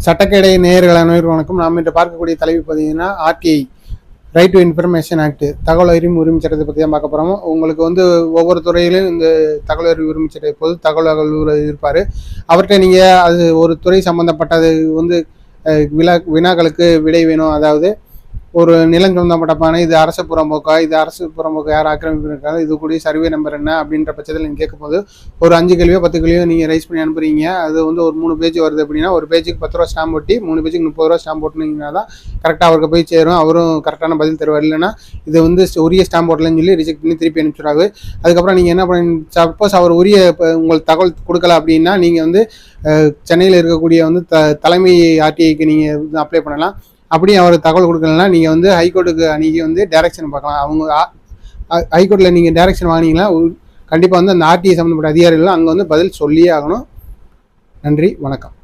சட்டக்கேடை நேயர்கள் அனைவருக்கும் வணக்கம். நாம் இன்று பார்க்கக்கூடிய தலைப்பு பார்த்தீங்கன்னா RTI, right to information act, தகவல் அறியும் உரிமை சட்டத்தை பற்றி தான் பார்க்க போகிறோம். உங்களுக்கு ஒவ்வொரு துறையிலும் இந்த தகவல் அறிவு உரிமை சட்டத்தை பொது தகவல் அலுவலர் இருப்பார். அவர்கிட்ட நீங்கள் அது ஒரு துறை சம்மந்தப்பட்டது வினாக்களுக்கு விடை வேணும். அதாவது ஒரு நிலம் சம்பந்தப்பட்ட பானை, இது அரசு புறம்போக்கா, இது அரசு புறம்போக்கு யார் ஆக்கிரமிப்பு இருக்காங்க, இது கூடிய சர்வே நம்பர் என்ன அப்படின்ற பட்சத்தில் நீங்கள் கேட்கும்போது ஒரு 5 கேள்வியோ 10 கேள்வியோ நீங்கள் ரைஸ் பண்ணி அனுப்புறீங்க. அது ஒரு 3 பேஜ் வருது அப்படின்னா ஒரு பேஜுக்கு 10 ரூபா ஸ்டாம்ப் ஒட்டி 3 பேஜுக்கு 30 ரூபா ஸ்டாம்ப் போட்டுனீங்கன்னா தான் கரெக்டாக அவருக்கு போய் சேரும். அவரும் கரெக்டான பதில் தருவார். இல்லைன்னா இது உரிய ஸ்டாம்ப் போட்டலன்னு சொல்லி ரிஜெக்ட் பண்ணி திருப்பி அனுப்பிச்சுடாது. அதுக்கப்புறம் நீங்கள் என்ன பண்ணி, சப்போஸ் அவர் உரிய உங்களுக்கு தகவல் கொடுக்கல அப்படின்னா நீங்கள் சென்னையில் இருக்கக்கூடிய தலைமை ஆர்டிஐக்கு நீங்கள் அப்ளை பண்ணலாம். அப்படி அவர் தகவல் கொடுக்கலன்னா நீங்கள் ஹைகோர்ட்டுக்கு அணுகி டைரக்ஷன் பார்க்கலாம். அவங்க ஹைகோர்ட்டில் நீங்கள் டைரக்ஷன் வாங்கினீங்கன்னா கண்டிப்பாக அந்த ஆர்டிஐ சம்மந்தப்பட்ட அதிகாரிகள் அங்கே பதில் சொல்லியே ஆகணும். நன்றி, வணக்கம்.